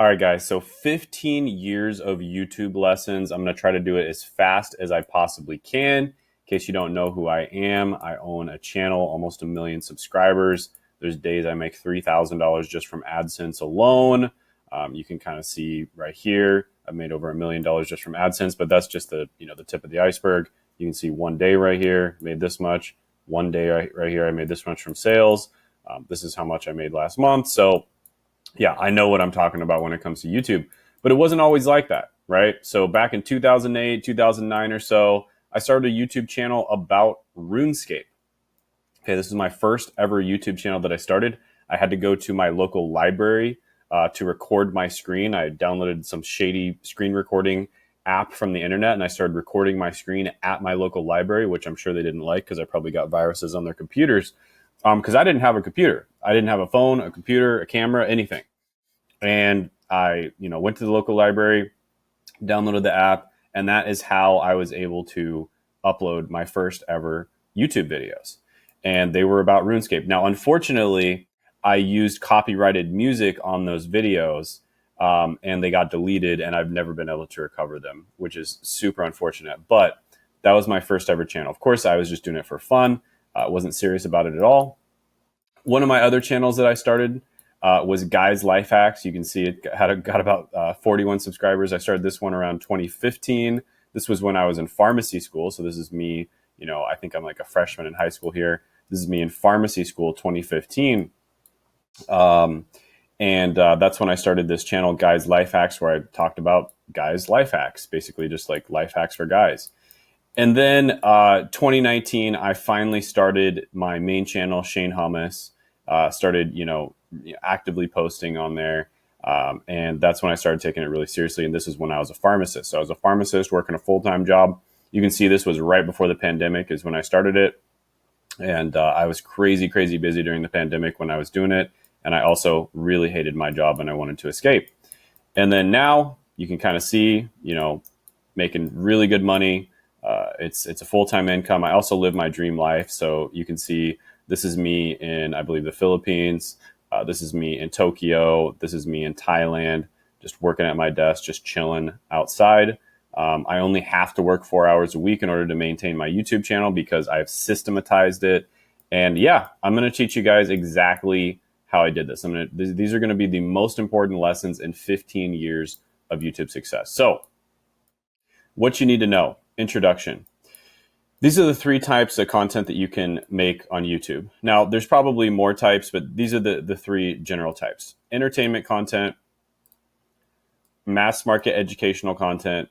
All right, guys. So 15 years of YouTube lessons. I'm going to try to do it as fast as I possibly can. In case you don't know who I am, I own a channel, almost 1 million subscribers. There's days I make $3,000 just from AdSense alone. You can kind of see right here, I've made over $1 million just from AdSense, but that's just the tip of the iceberg. You can see one day right here, made this much. One day right here, I made this much from sales. This is how much I made last month. So yeah, I know what I'm talking about when it comes to YouTube, but it wasn't always like that, right? So back in 2008, 2009 or so, I started a YouTube channel about RuneScape. Okay, this is my first ever YouTube channel that I started. I had to go to my local library to record my screen. I downloaded some shady screen recording app from the internet, and I started recording my screen at my local library, which I'm sure they didn't like because I probably got viruses on their computers. Because I didn't have a computer. I didn't have a phone, a computer, a camera, anything. And I, went to the local library, downloaded the app, and that is how I was able to upload my first ever YouTube videos. And they were about RuneScape. Now, unfortunately, I used copyrighted music on those videos, and they got deleted, and I've never been able to recover them, which is super unfortunate. But that was my first ever channel. Of course, I was just doing it for fun. Wasn't serious about it at all. One of my other channels that I started was Guys Life Hacks. You can see it got about 41 subscribers. I started this one around 2015. This was when I was in pharmacy school. So this is me, I think I'm like a freshman in high school here. This is me in pharmacy school, 2015. That's when I started this channel, Guys Life Hacks, where I talked about guys' life hacks, basically just like life hacks for guys. And then 2019, I finally started my main channel, Shane Hummus. Started, actively posting on there. And that's when I started taking it really seriously. And this is when I was a pharmacist. So I was a pharmacist working a full-time job. You can see this was right before the pandemic is when I started it. And I was crazy busy during the pandemic when I was doing it. And I also really hated my job and I wanted to escape. And then now you can kind of see, making really good money. It's a full-time income. I also live my dream life. So you can see this is me in, I believe, the Philippines. This is me in Tokyo. This is me in Thailand, just working at my desk, just chilling outside. I only have to work 4 hours a week in order to maintain my YouTube channel because I've systematized it. And yeah, I'm going to teach you guys exactly how I did this. These are going to be the most important lessons in 15 years of YouTube success. So what you need to know. Introduction. These are the 3 types of content that you can make on YouTube. Now, there's probably more types, but these are the 3 general types. Entertainment content, mass market educational content,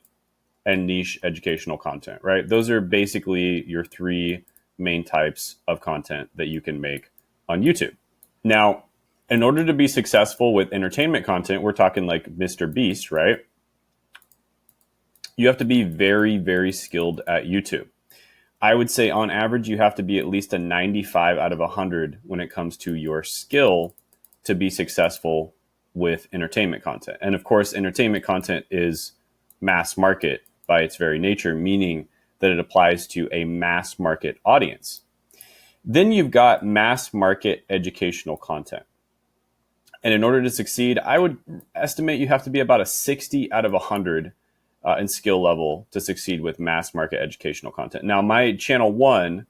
and niche educational content, right? Those are basically your 3 main types of content that you can make on YouTube. Now, in order to be successful with entertainment content, we're talking like Mr. Beast, right? You have to be very skilled at YouTube. I would say on average, you have to be at least a 95 out of 100 when it comes to your skill to be successful with entertainment content. And of course, entertainment content is mass market by its very nature, meaning that it applies to a mass market audience. Then you've got mass market educational content. And in order to succeed, I would estimate you have to be about a 60 out of 100 in skill level to succeed with mass market educational content. Now, my channel 1,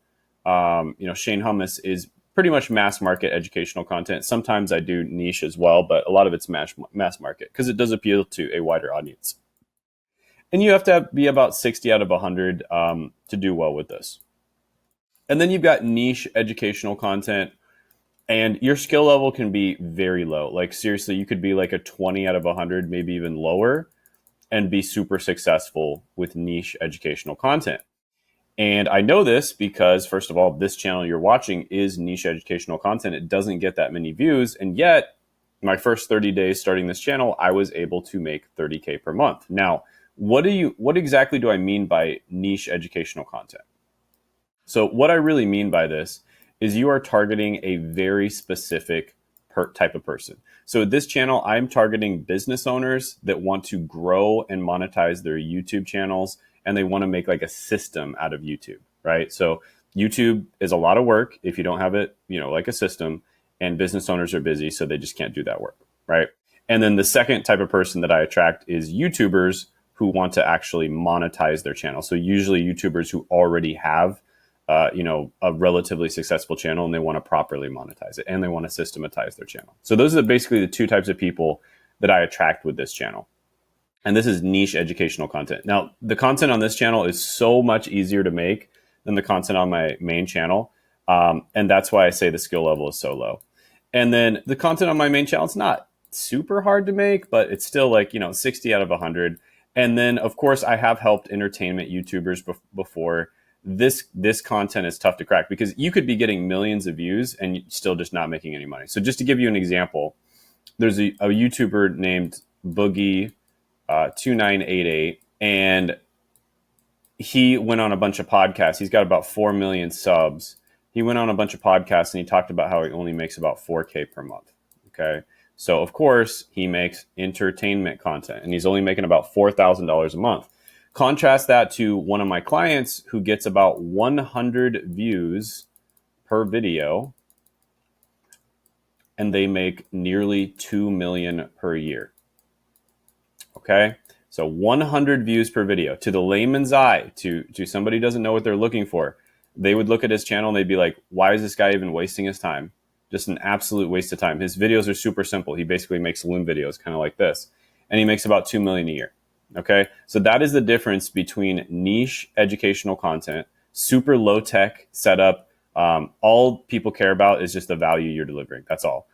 Shane Hummus, is pretty much mass market educational content. Sometimes I do niche as well, but a lot of it's mass market because it does appeal to a wider audience. And you have to be about 60 out of 100 to do well with this. And then you've got niche educational content, and your skill level can be very low. Like seriously, you could be like a 20 out of 100, maybe even lower, and be super successful with niche educational content. And I know this because, first of all, this channel you're watching is niche educational content. It doesn't get that many views. And yet, my first 30 days starting this channel, I was able to make 30K per month. Now, what exactly do I mean by niche educational content? So what I really mean by this is you are targeting a very specific type of person. So this channel, I'm targeting business owners that want to grow and monetize their YouTube channels, and they want to make like a system out of YouTube, right? So YouTube is a lot of work if you don't have it, like a system, and business owners are busy, so they just can't do that work, right? And then the second type of person that I attract is YouTubers who want to actually monetize their channel. So usually YouTubers who already have a relatively successful channel and they want to properly monetize it and they want to systematize their channel. So those are basically the two types of people that I attract with this channel. And this is niche educational content. Now, the content on this channel is so much easier to make than the content on my main channel. And that's why I say the skill level is so low. And then the content on my main channel, it's not super hard to make, but it's still like, 60 out of 100. And then, of course, I have helped entertainment YouTubers before. This content is tough to crack because you could be getting millions of views and still just not making any money. So just to give you an example, there's a YouTuber named Boogie 2988, and he went on a bunch of podcasts. He's got about 4 million subs. He went on a bunch of podcasts and he talked about how he only makes about 4K per month. Okay. So of course he makes entertainment content and he's only making about $4,000 a month. Contrast that to one of my clients who gets about 100 views per video and they make nearly 2 million per year. Okay. So 100 views per video. To the layman's eye, to somebody who doesn't know what they're looking for, they would look at his channel and they'd be like, why is this guy even wasting his time? Just an absolute waste of time. His videos are super simple. He basically makes saloon videos kind of like this. And he makes about 2 million a year. Okay. So that is the difference between niche educational content, super low tech setup. All people care about is just the value you're delivering. That's all.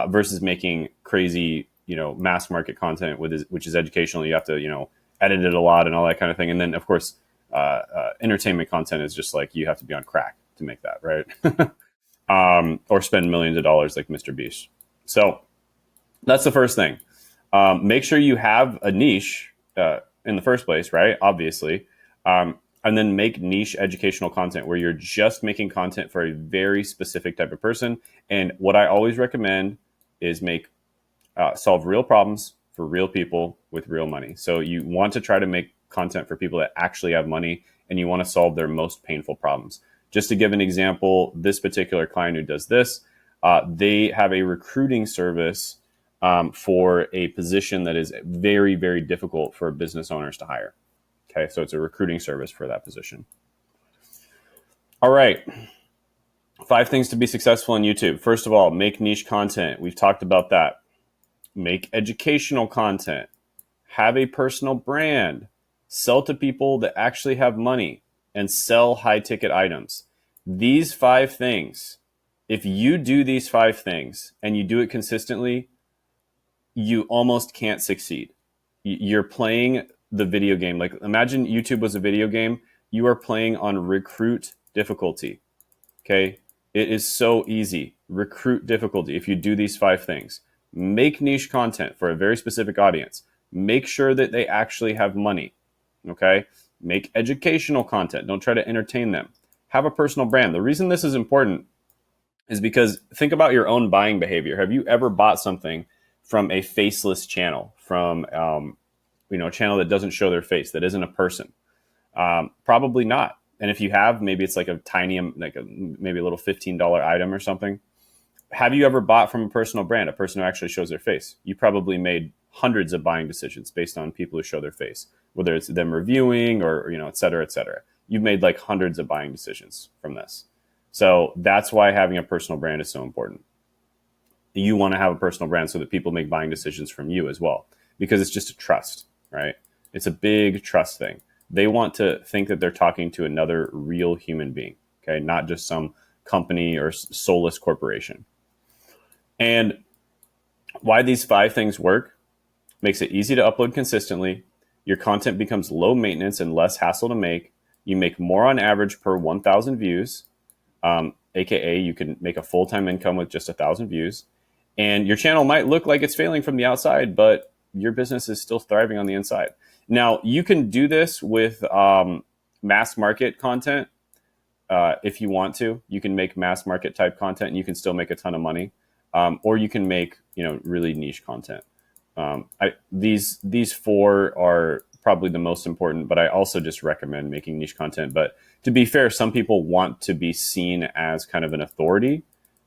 Versus making crazy, mass market content which is educational. You have to, edit it a lot and all that kind of thing. And then of course, entertainment content is just like, you have to be on crack to make that, right? Or spend millions of dollars like Mr. Beast. So that's the first thing. Make sure you have a niche in the first place, right? Obviously. And then make niche educational content where you're just making content for a very specific type of person. And what I always recommend is solve real problems for real people with real money. So you want to try to make content for people that actually have money and you want to solve their most painful problems. Just to give an example, this particular client who does this, they have a recruiting service for a position that is very, very difficult for business owners to hire. Okay, so it's a recruiting service for that position. All right. 5 things to be successful on YouTube. First of all, make niche content. We've talked about that. Make educational content. Have a personal brand. Sell to people that actually have money and sell high ticket items. These 5 things, if you do these 5 things and you do it consistently, you almost can't succeed. You're playing the video game. Like imagine YouTube was a video game. You are playing on recruit difficulty. Okay. It is so easy. Recruit difficulty. If you do these 5 things, make niche content for a very specific audience. Make sure that they actually have money. Okay. Make educational content. Don't try to entertain them. Have a personal brand. The reason this is important is because think about your own buying behavior. Have you ever bought something from a faceless channel, from a channel that doesn't show their face, that isn't a person? Probably not. And if you have, maybe it's like a tiny, maybe a little $15 item or something. Have you ever bought from a personal brand, a person who actually shows their face? You probably made hundreds of buying decisions based on people who show their face, whether it's them reviewing or, et cetera, et cetera. You've made like hundreds of buying decisions from this. So that's why having a personal brand is so important. You want to have a personal brand so that people make buying decisions from you as well, because it's just a trust, right? It's a big trust thing. They want to think that they're talking to another real human being, okay? Not just some company or soulless corporation. And why these 5 things work: makes it easy to upload consistently. Your content becomes low maintenance and less hassle to make. You make more on average per 1,000 views, aka you can make a full-time income with just 1,000 views. And your channel might look like it's failing from the outside, but your business is still thriving on the inside. Now, you can do this with mass market content if you want to. You can make mass market type content and you can still make a ton of money. Or you can make really niche content. These 4 are probably the most important, but I also just recommend making niche content. But to be fair, some people want to be seen as kind of an authority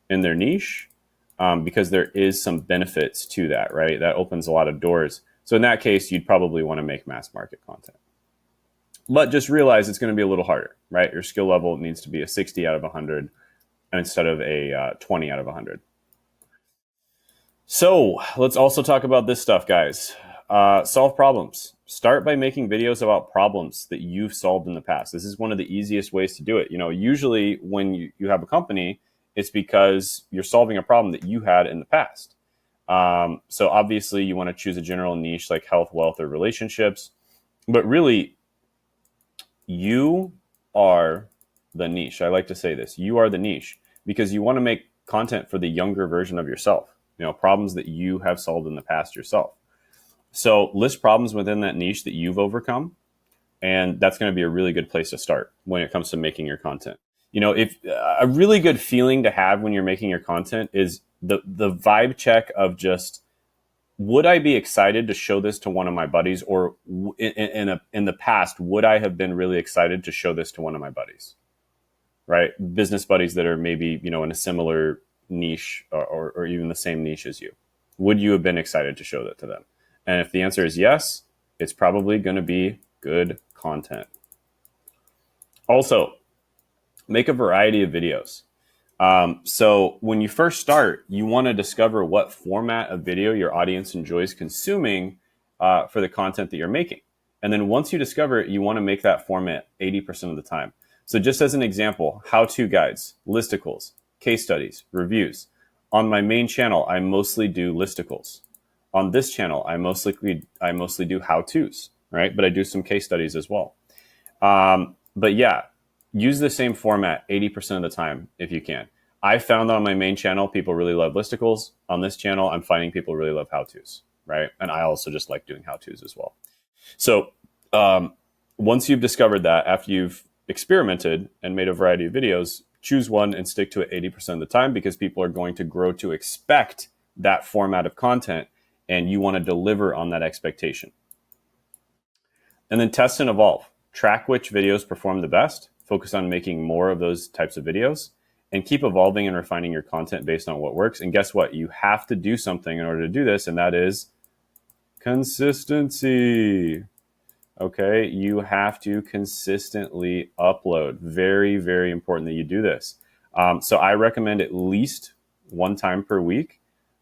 in their niche. because there is some benefits to that, right? That opens a lot of doors. So in that case, you'd probably want to make mass market content. But just realize it's going to be a little harder, right? Your skill level needs to be a 60 out of 100 instead of a 20 out of 100. So let's also talk about this stuff, guys. Solve problems. Start by making videos about problems that you've solved in the past. This is one of the easiest ways to do it. Usually when you have a company, it's because you're solving a problem that you had in the past. So obviously you want to choose a general niche like health, wealth, or relationships. But really, you are the niche. I like to say this. You are the niche because you want to make content for the younger version of yourself. Problems that you have solved in the past yourself. So list problems within that niche that you've overcome. And that's going to be a really good place to start when it comes to making your content. If a really good feeling to have when you're making your content is the vibe check of just, would I be excited to show this to one of my buddies? Or in the past, would I have been really excited to show this to one of my buddies? Right? Business buddies that are maybe, in a similar niche or even the same niche as you. Would you have been excited to show that to them? And if the answer is yes, it's probably going to be good content. Also, make a variety of videos. So when you first start, you want to discover what format of video your audience enjoys consuming for the content that you're making. And then once you discover it, you want to make that format 80% of the time. So just as an example, how-to guides, listicles, case studies, reviews. On my main channel, I mostly do listicles. On this channel, I mostly do how-tos, right? But I do some case studies as well. But yeah, use the same format 80% of the time if you can. I found that on my main channel, people really love listicles. On this channel, I'm finding people really love how-tos, right? And I also just like doing how-tos as well. So once you've discovered that, after you've experimented and made a variety of videos, choose one and stick to it 80% of the time because people are going to grow to expect that format of content and you want to deliver on that expectation. And then test and evolve. Track which videos perform the best, focus on making more of those types of videos, and keep evolving and refining your content based on what works. And guess what? You have to do something in order to do this, and that is consistency. Okay, you have to consistently upload. Very, very important that you do this. So I recommend at least 1 time per week.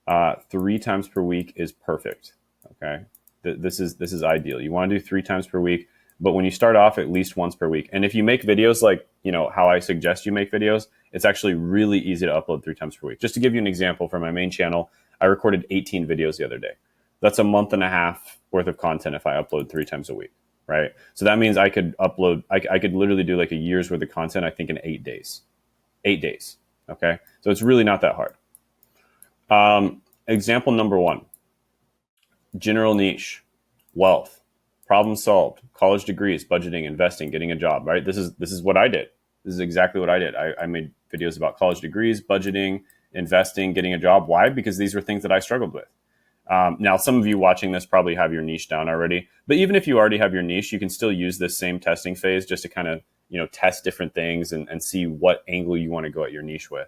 3 times per week is perfect. Okay, this is ideal. You want to do 3 times per week, but when you start off, at least once per week. And if you make videos like how I suggest you make videos, it's actually really easy to upload 3 times per week. Just to give you an example, for my main channel, I recorded 18 videos the other day. That's a month and a half worth of content if I upload 3 times a week. Right? So that means I could upload, I could literally do like a year's worth of content, I think in 8 days. 8 days. Okay. So it's really not that hard. Example number 1, general niche, wealth, problem solved, college degrees, budgeting, investing, getting a job, right? This is what I did. This is exactly what I did. I made videos about college degrees, budgeting, investing, getting a job. Why? Because these were things that I struggled with. Now, some of you watching this probably have your niche down already, but even if you already have your niche, you can still use this same testing phase just to kind of, test different things and see what angle you want to go at your niche with.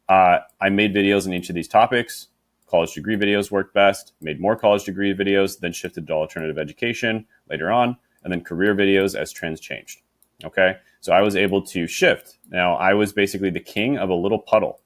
I made videos in each of these topics. College degree videos worked best, made more college degree videos, then shifted to alternative education later on, and then career videos as trends changed. Okay. So I was able to shift. Now I was basically the king of a little puddle,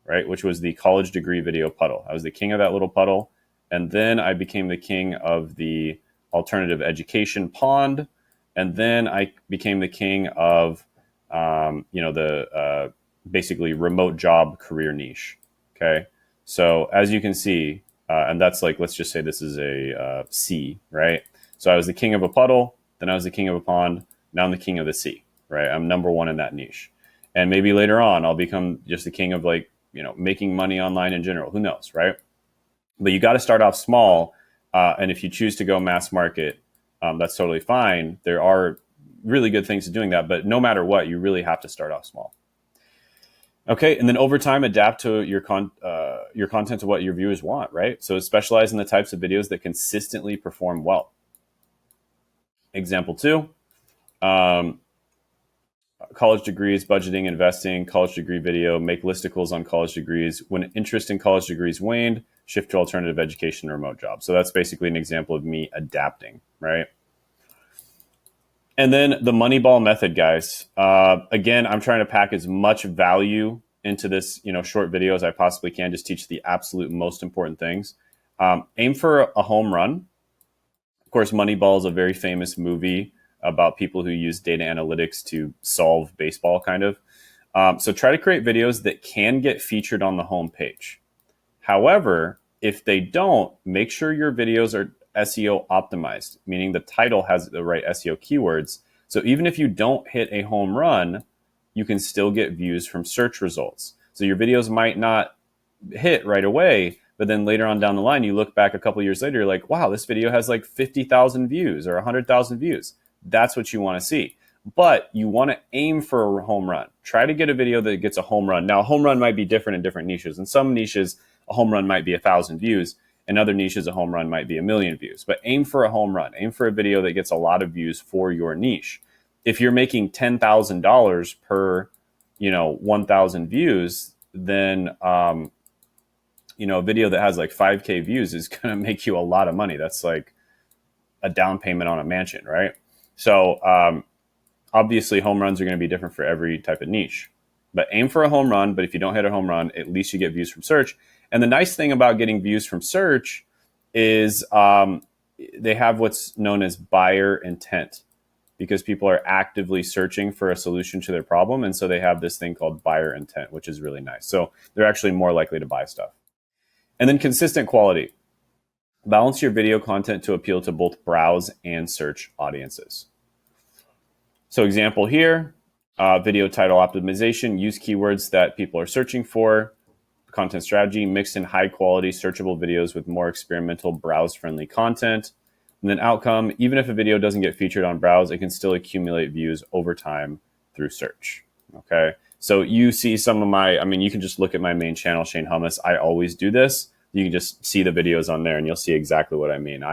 right? Which was the college degree video puddle. I was the king of that little puddle. And then I became the king of the alternative education pond. And then I became the king of, the basically remote job career niche. Okay. So as you can see, and that's like, let's just say this is a sea, right? So I was the king of a puddle, then I was the king of a pond. Now I'm the king of the sea, right? I'm number 1 in that niche. And maybe later on, I'll become just the king of making money online in general. Who knows, right? But you got to start off small. And if you choose to go mass market, that's totally fine. There are really good things to doing that. But no matter what, you really have to start off small. Okay. And then over time, adapt to your content to what your viewers want, right? So specialize in the types of videos that consistently perform well. Example 2. college degrees, budgeting, investing, college degree video, make listicles on college degrees. When interest in college degrees waned, shift to alternative education and remote jobs. So that's basically an example of me adapting, right? And then the Moneyball method, guys. Again, I'm trying to pack as much value into this, short video as I possibly can. Just teach the absolute most important things. Aim for a home run. Of course, Moneyball is a very famous movie about people who use data analytics to solve baseball, kind of. So try to create videos that can get featured on the home page. However, if they don't, make sure your videos are SEO optimized, meaning the title has the right SEO keywords. So even if you don't hit a home run, you can still get views from search results. So your videos might not hit right away, but then later on down the line, you look back a couple years later, you're like, wow, this video has like 50,000 views or 100,000 views. That's what you want to see. But you want to aim for a home run. Try to get a video that gets a home run. Now, a home run might be different in different niches. In some niches, a home run might be 1,000 views. In other niches, a home run might be 1,000,000 views. But aim for a home run. Aim for a video that gets a lot of views for your niche. If you're making $10,000 per, 1,000 views, then a video that has like 5K views is going to make you a lot of money. That's like a down payment on a mansion, right? So obviously home runs are going to be different for every type of niche, but aim for a home run. But if you don't hit a home run, at least you get views from search. And the nice thing about getting views from search is they have what's known as buyer intent, because people are actively searching for a solution to their problem. And so they have this thing called buyer intent, which is really nice. So they're actually more likely to buy stuff. And then consistent quality. Balance your video content to appeal to both browse and search audiences. So example here, video title optimization, use keywords that people are searching for. Content strategy, mix in high quality searchable videos with more experimental browse friendly content. And then outcome, even if a video doesn't get featured on browse, it can still accumulate views over time through search. Okay. So you see some of you can just look at my main channel, Shane Hummus. I always do this. You can just see the videos on there and you'll see exactly what I mean.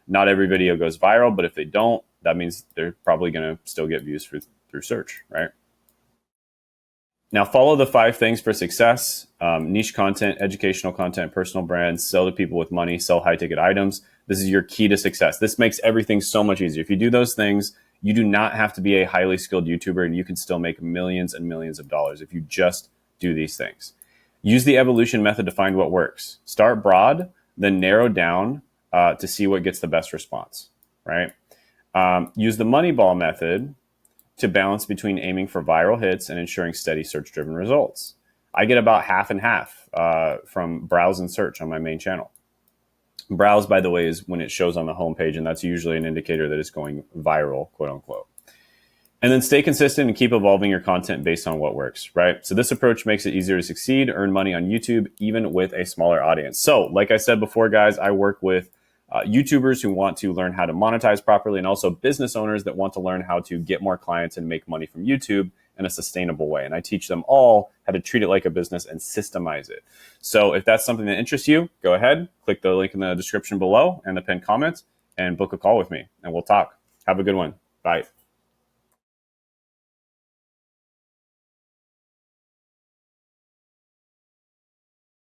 Not every video goes viral, but if they don't, that means they're probably going to still get views through search, right? Now, follow the 5 things for success: niche content, educational content, personal brands, sell to people with money, sell high ticket items. This is your key to success. This makes everything so much easier. If you do those things, you do not have to be a highly skilled YouTuber, and you can still make millions and millions of dollars if you just do these things. Use the evolution method to find what works. Start broad, then narrow down to see what gets the best response, right? Use the Moneyball method to balance between aiming for viral hits and ensuring steady search-driven results. I get about half and half from browse and search on my main channel. Browse, by the way, is when it shows on the homepage, and that's usually an indicator that it's going viral, quote unquote. And then stay consistent and keep evolving your content based on what works, right? So this approach makes it easier to succeed, earn money on YouTube, even with a smaller audience. So like I said before, guys, I work with YouTubers who want to learn how to monetize properly, and also business owners that want to learn how to get more clients and make money from YouTube in a sustainable way. And I teach them all how to treat it like a business and systemize it. So if that's something that interests you, go ahead, click the link in the description below and the pinned comment and book a call with me, and we'll talk. Have a good one. Bye.